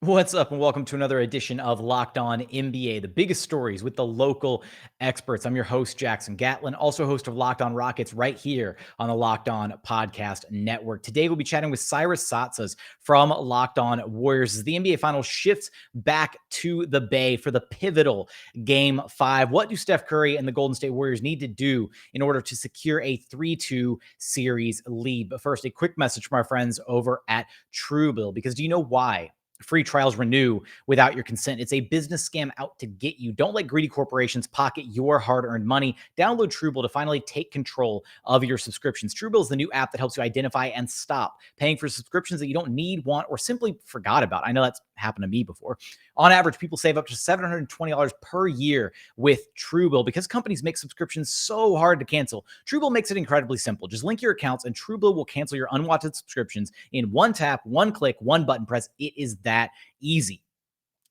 What's up, and welcome to another edition of Locked On NBA, the biggest stories with the local experts. I'm your host, Jackson Gatlin, also host of Locked On Rockets right here on the Locked On Podcast Network. Today, we'll be chatting with Cyrus Saatsaz from Locked On Warriors as the NBA Finals shifts back to the Bay for the pivotal Game 5. What do Steph Curry and the Golden State Warriors need to do in order to secure a 3-2 series lead? But first, a quick message from our friends over at Truebill, because do you know why free trials renew without your consent? It's a business scam out to get you. Don't let greedy corporations pocket your hard-earned money. Download Truebill to finally take control of your subscriptions. Truebill is the new app that helps you identify and stop paying for subscriptions that you don't need, want, or simply forgot about. I know that's happened to me before. On average, people save up to $720 per year with Truebill because companies make subscriptions so hard to cancel. Truebill makes it incredibly simple. Just link your accounts and Truebill will cancel your unwanted subscriptions in one tap, one click, one button press. It is that easy.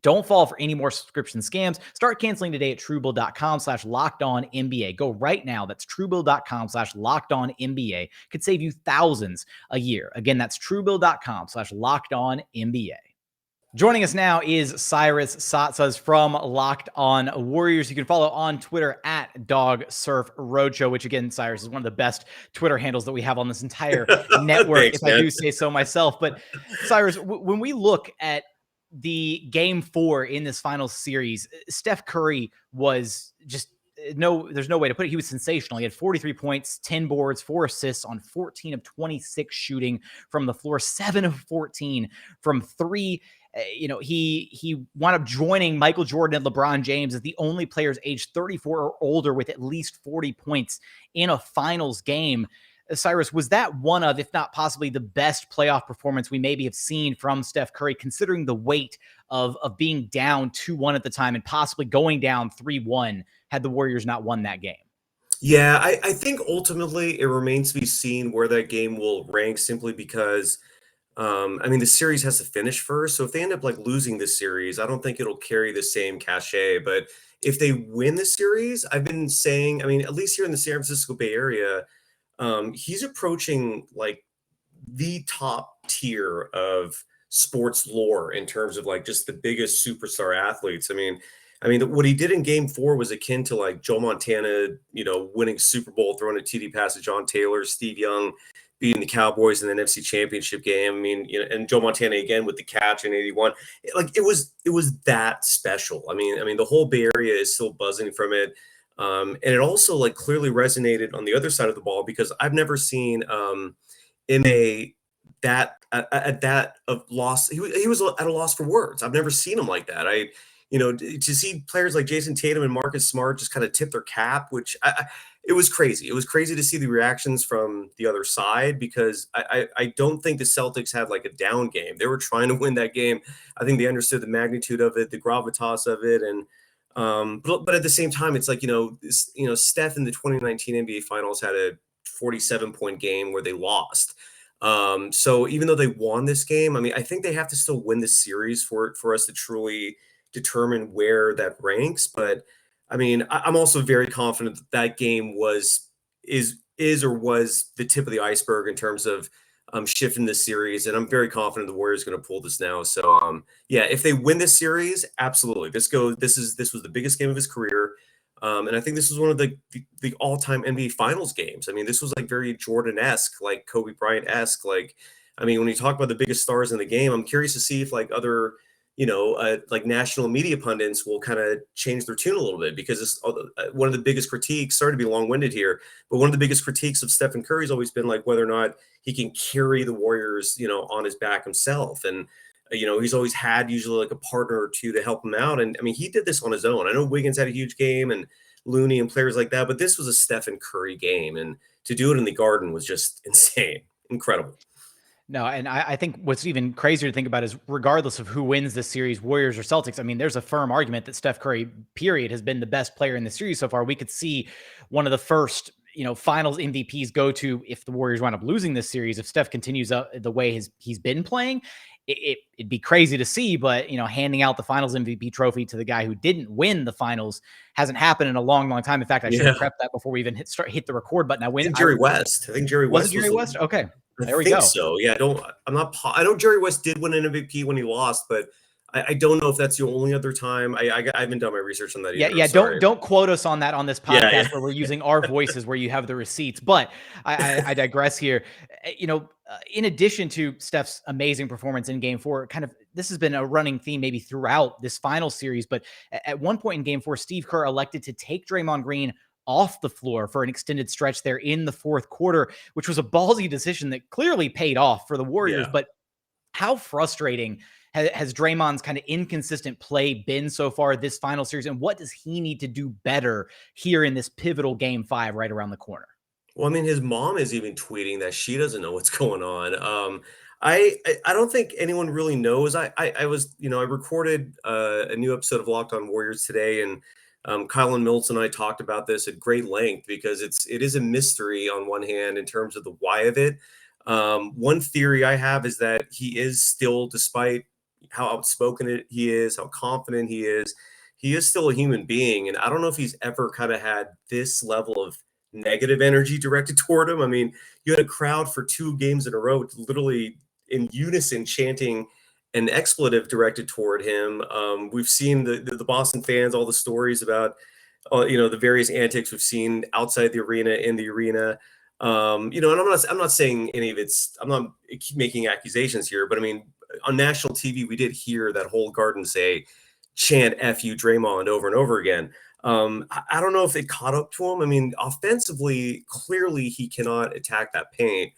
Don't fall for any more subscription scams. Start canceling today at Truebill.com/LockedOnNBA. Go right now. That's Truebill.com/LockedOnNBA. Could save you thousands a year. Again, that's Truebill.com/LockedOnNBA. Joining us now is Cyrus Saatsaz from Locked On Warriors. You can follow on Twitter at DogSurfRoadshow, which again, Cyrus, is one of the best Twitter handles that we have on this entire network, Thanks, if I do say so myself. But Cyrus, when we look at the Game 4 in this final series, Steph Curry was just there's no way to put it. He was sensational. He had 43 points, 10 boards, 4 assists on 14 of 26 shooting from the floor, 7 of 14 from 3. He wound up joining Michael Jordan and LeBron James as the only players aged 34 or older with at least 40 points in a finals game. Cyrus, was that one of, if not possibly the best playoff performance we maybe have seen from Steph Curry, considering the weight of being down 2-1 at the time and possibly going down 3-1 had the Warriors not won that game? Yeah, I think ultimately it remains to be seen where that game will rank simply because, the series has to finish first. So if they end up losing this series, I don't think it'll carry the same cachet. But if they win the series, I've been saying, at least here in the San Francisco Bay Area, he's approaching the top tier of sports lore in terms of just the biggest superstar athletes. What he did in Game 4 was akin to Joe Montana, winning Super Bowl, throwing a TD pass to John Taylor, Steve Young beating the Cowboys in the NFC Championship game. And Joe Montana again with the catch in '81. It was that special. The whole Bay Area is still buzzing from it. And it also clearly resonated on the other side of the ball because I've never seen at that of loss. He was at a loss for words. I've never seen him like that. To see players like Jason Tatum and Marcus Smart just kind of tip their cap, which it was crazy. It was crazy to see the reactions from the other side because I don't think the Celtics had a down game. They were trying to win that game. I think they understood the magnitude of it, the gravitas of it, and but at the same time, it's Steph in the 2019 NBA Finals had a 47-point game where they lost. So even though they won this game, I think they have to still win this series for us to truly determine where that ranks. But I'm also very confident that game was the tip of the iceberg in terms of shifting the series, and I'm very confident the Warriors are going to pull this now. So yeah, if they win this series, absolutely, this was the biggest game of his career, and I think this was one of the all-time NBA Finals games. This was very Jordan-esque, Kobe Bryant-esque. When you talk about the biggest stars in the game, I'm curious to see if other national media pundits will kind of change their tune a little bit because it's one of the biggest critiques. Sorry to be long-winded here, but one of the biggest critiques of Stephen Curry has always been whether or not he can carry the Warriors, on his back himself. And he's always had usually a partner or two to help him out. And he did this on his own. I know Wiggins had a huge game and Looney and players like that, but this was a Stephen Curry game, and to do it in the Garden was just insane, incredible. No, and I think what's even crazier to think about is regardless of who wins this series, Warriors or Celtics, there's a firm argument that Steph Curry, period, has been the best player in the series so far. We could see one of the first, finals MVPs go to if the Warriors wind up losing this series. If Steph continues the way he's been playing, it'd be crazy to see, but handing out the finals MVP trophy to the guy who didn't win the finals hasn't happened in a long, long time. In fact, I should have prepped that before we even hit the record button. I think Jerry West. Was it Jerry West? Okay. There we go. So yeah, I know Jerry West did win an MVP when he lost, but I don't know if that's the only other time. I haven't done my research on that Yeah, either. I'm yeah. sorry. Don't quote us on that on this Yeah, podcast where we're using our voices, where you have the receipts. But I digress here. In addition to Steph's amazing performance in Game 4, kind of this has been a running theme maybe throughout this final series. But at one point in Game 4, Steve Kerr elected to take Draymond Green off the floor for an extended stretch there in the fourth quarter, which was a ballsy decision that clearly paid off for the Warriors. yeah. But how frustrating has Draymond's kind of inconsistent play been so far this final series? And what does he need to do better here in this pivotal Game 5 right around the corner? Well, I mean, his mom is even tweeting that she doesn't know what's going on. I don't think anyone really knows. I was, I recorded a new episode of Locked On Warriors today, and Kylan Mills and I talked about this at great length because it is a mystery on one hand in terms of the why of it. One theory I have is that he is still, despite how outspoken he is, how confident he is still a human being, and I don't know if he's ever kind of had this level of negative energy directed toward him. I mean, you had a crowd for 2 games in a row, literally in unison chanting an expletive directed toward him. We've seen the Boston fans, all the stories about, the various antics we've seen outside the arena, in the arena. And I'm not saying any of it's. I'm not making accusations here, but I mean, on national TV, we did hear that whole garden say, "Chant F you, Draymond," over and over again. I don't know if it caught up to him. I mean, offensively, clearly he cannot attack that paint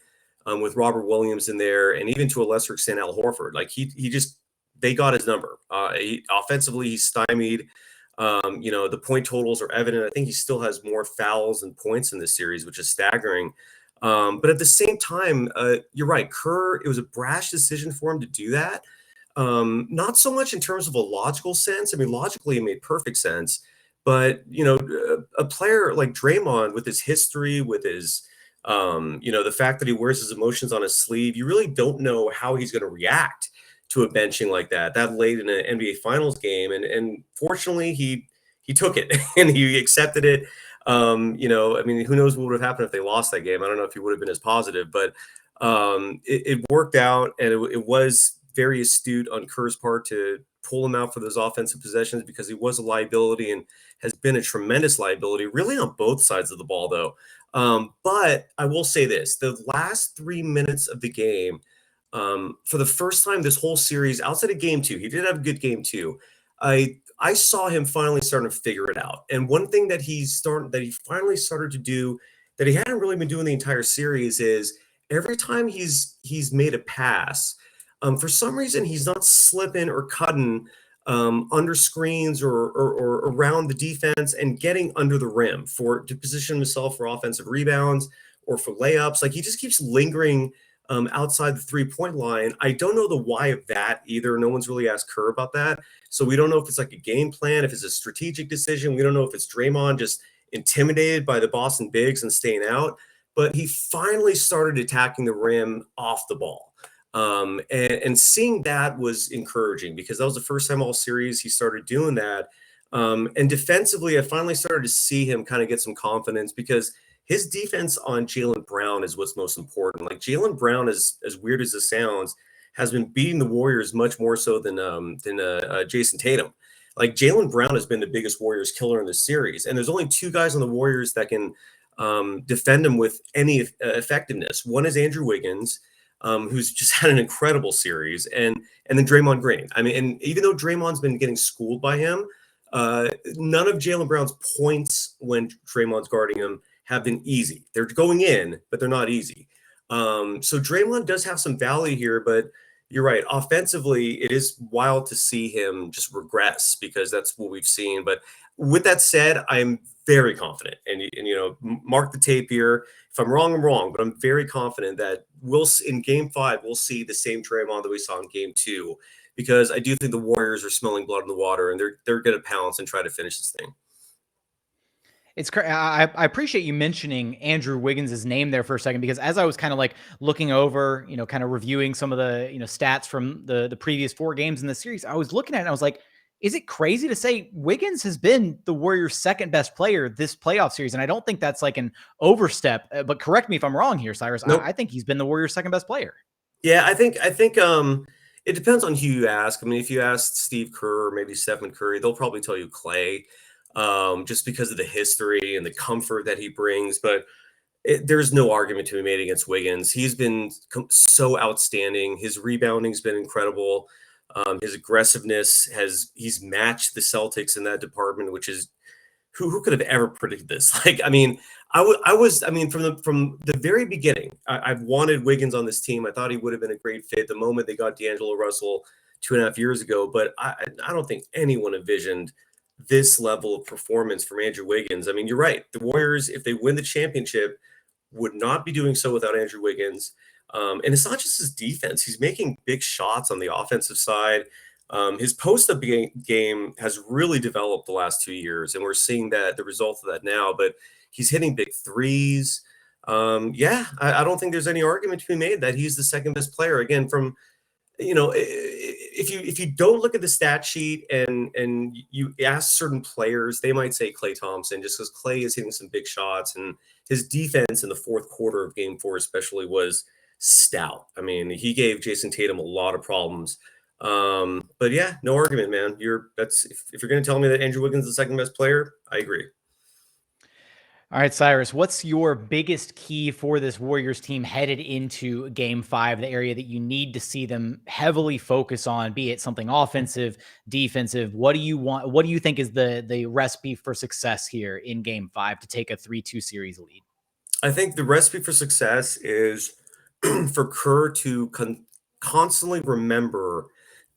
with Robert Williams in there, and even to a lesser extent, Al Horford. Like he just they got his number. Offensively, he's stymied. The point totals are evident. I think he still has more fouls and points in this series, which is staggering. But at the same time, you're right. Kerr, it was a brash decision for him to do that. Not so much in terms of a logical sense. I mean, logically, it made perfect sense. But, a player like Draymond with his history, with his, the fact that he wears his emotions on his sleeve, you really don't know how he's going to react to a benching like that late in an NBA Finals game. And fortunately, he took it and he accepted it. I mean, who knows what would have happened if they lost that game? I don't know if he would have been as positive, but it worked out, and it was very astute on Kerr's part to pull him out for those offensive possessions because he was a liability and has been a tremendous liability, really on both sides of the ball, though. But I will say this: the last 3 minutes of the game, for the first time this whole series, outside of game 2, he did have a good game 2. I saw him finally starting to figure it out. And one thing that he finally started to do that he hadn't really been doing the entire series is every time he's made a pass, for some reason he's not slipping or cutting under screens or around the defense and getting under the rim to position himself for offensive rebounds or for layups. Like he just keeps lingering outside the 3-point line. I don't know the why of that either. No one's really asked Kerr about that. So we don't know if it's like a game plan, if it's a strategic decision. We don't know if it's Draymond just intimidated by the Boston bigs and staying out. But he finally started attacking the rim off the ball. And seeing that was encouraging because that was the first time all series he started doing that. And defensively, I finally started to see him kind of get some confidence because his defense on Jaylen Brown is what's most important. Like Jaylen Brown, as weird as this sounds, has been beating the Warriors much more so than Jason Tatum. Like Jaylen Brown has been the biggest Warriors killer in this series, and there's only 2 guys on the Warriors that can defend him with any effectiveness. One is Andrew Wiggins, who's just had an incredible series, and then Draymond Green. I mean, and even though Draymond's been getting schooled by him, none of Jaylen Brown's points when Draymond's guarding him have been easy. They're going in, but they're not easy. So Draymond does have some value here, but you're right. Offensively, it is wild to see him just regress because that's what we've seen. But with that said, I'm very confident, and mark the tape here. If I'm wrong, I'm wrong, but I'm very confident that in Game 5 we'll see the same Draymond that we saw in Game 2 because I do think the Warriors are smelling blood in the water and they're going to pounce and try to finish this thing. It's I appreciate you mentioning Andrew Wiggins' name there for a second, because as I was kind of like looking over, kind of reviewing some of the, stats from the previous 4 games in the series, I was looking at it and I was like, is it crazy to say Wiggins has been the Warriors' second best player this playoff series? And I don't think that's like an overstep, but correct me if I'm wrong here, Cyrus. Nope. I think he's been the Warriors' second best player. Yeah, I think It depends on who you ask. I mean, if you ask Steve Kerr or maybe Stephen Curry, they'll probably tell you Clay, just because of the history and the comfort that he brings. But there's no argument to be made against Wiggins. He's been so outstanding. His rebounding's been incredible. His aggressiveness he's matched the Celtics in that department, which is who could have ever predicted this? Like, I mean, I mean, from the very beginning, I've wanted Wiggins on this team. I thought he would have been a great fit the moment they got D'Angelo Russell 2.5 years ago. But I don't think anyone envisioned this level of performance from Andrew Wiggins. I mean, you're right. The Warriors, if they win the championship, would not be doing so without Andrew Wiggins. And it's not just his defense; he's making big shots on the offensive side. His post-up game has really developed the last 2 years, and we're seeing that the result of that now. But he's hitting big threes. Yeah, I don't think there's any argument to be made that he's the second best player. Again, from if you don't look at the stat sheet and you ask certain players, they might say Klay Thompson just because Klay is hitting some big shots, and his defense in the fourth quarter of Game 4 especially was stout. I mean, he gave Jason Tatum a lot of problems. But yeah, no argument, man. If you're going to tell me that Andrew Wiggins is the second best player, I agree. All right, Cyrus, what's your biggest key for this Warriors team headed into Game 5, the area that you need to see them heavily focus on, be it something offensive, defensive? What do you want? What do you think is the recipe for success here in Game 5 to take a 3-2 series lead? I think the recipe for success is for Kerr to constantly remember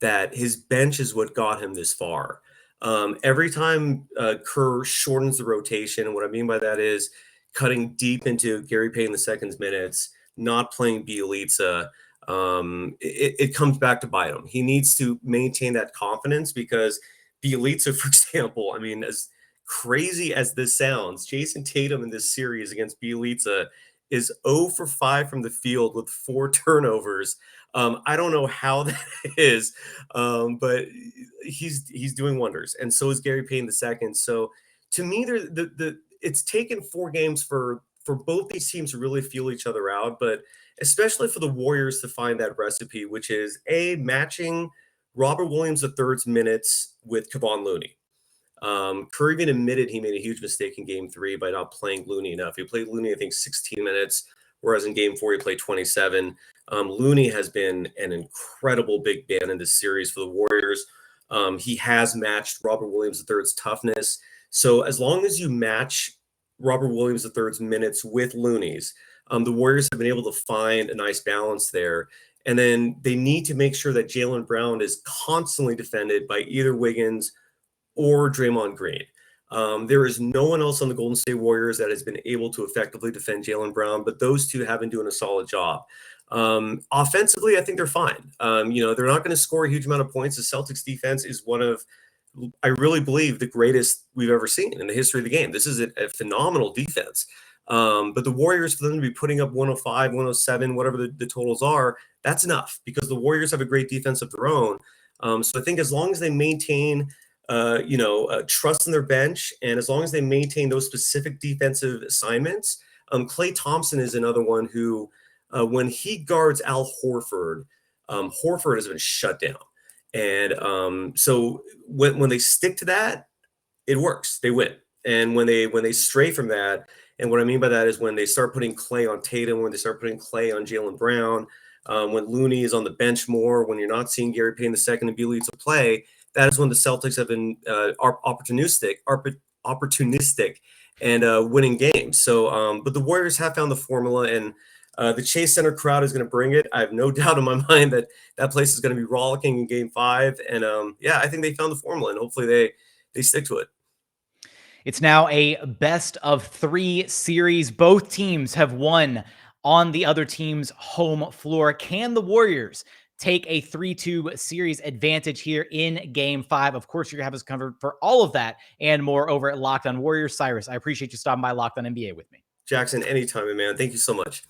that his bench is what got him this far. Every time Kerr shortens the rotation, and what I mean by that is cutting deep into Gary Payton II's minutes, not playing Bielitsa, it comes back to bite him. He needs to maintain that confidence because Bielitsa, for example, I mean, as crazy as this sounds, Jason Tatum in this series against Bielitsa is 0 for 5 from the field with 4 turnovers. I don't know how that is, but he's doing wonders, and so is Gary Payton II. So to me, it's taken 4 games for both these teams to really feel each other out, but especially for the Warriors to find that recipe, which is matching Robert Williams III's minutes with Kevon Looney. Curry even admitted he made a huge mistake in Game 3 by not playing Looney enough. He played Looney, I think, 16 minutes, whereas in Game 4 he played 27. Looney has been an incredible big man in this series for the Warriors. He has matched Robert Williams III's toughness. So as long as you match Robert Williams III's minutes with Looney's, the Warriors have been able to find a nice balance there. And then they need to make sure that Jaylen Brown is constantly defended by either Wiggins or Draymond Green. There is no one else on the Golden State Warriors that has been able to effectively defend Jaylen Brown, but those two have been doing a solid job. Offensively, I think they're fine. They're not going to score a huge amount of points. The Celtics defense is one of, I really believe, the greatest we've ever seen in the history of the game. This is a phenomenal defense. But the Warriors, for them to be putting up 105, 107, whatever the totals are, that's enough because the Warriors have a great defense of their own. So I think as long as they maintain trust in their bench, and as long as they maintain those specific defensive assignments, Klay Thompson is another one who, when he guards Al Horford, Horford has been shut down. And so when they stick to that, it works. They win. And when they stray from that, and what I mean by that is when they start putting Klay on Tatum, when they start putting Klay on Jaylen Brown, when Looney is on the bench more, when you're not seeing Gary Payton II and Bielitsa play, that is when the Celtics have been opportunistic and winning games. So, but the Warriors have found the formula, and the Chase Center crowd is going to bring it. I have no doubt in my mind that place is going to be rollicking in Game 5. And I think they found the formula, and hopefully they stick to it. It's now a best of 3 series. Both teams have won on the other team's home floor. Can the Warriors take a 3-2 series advantage here in Game 5? Of course, you're going to have us covered for all of that and more over at Locked On Warriors. Cyrus, I appreciate you stopping by Locked On NBA with me. Jackson, anytime, man. Thank you so much.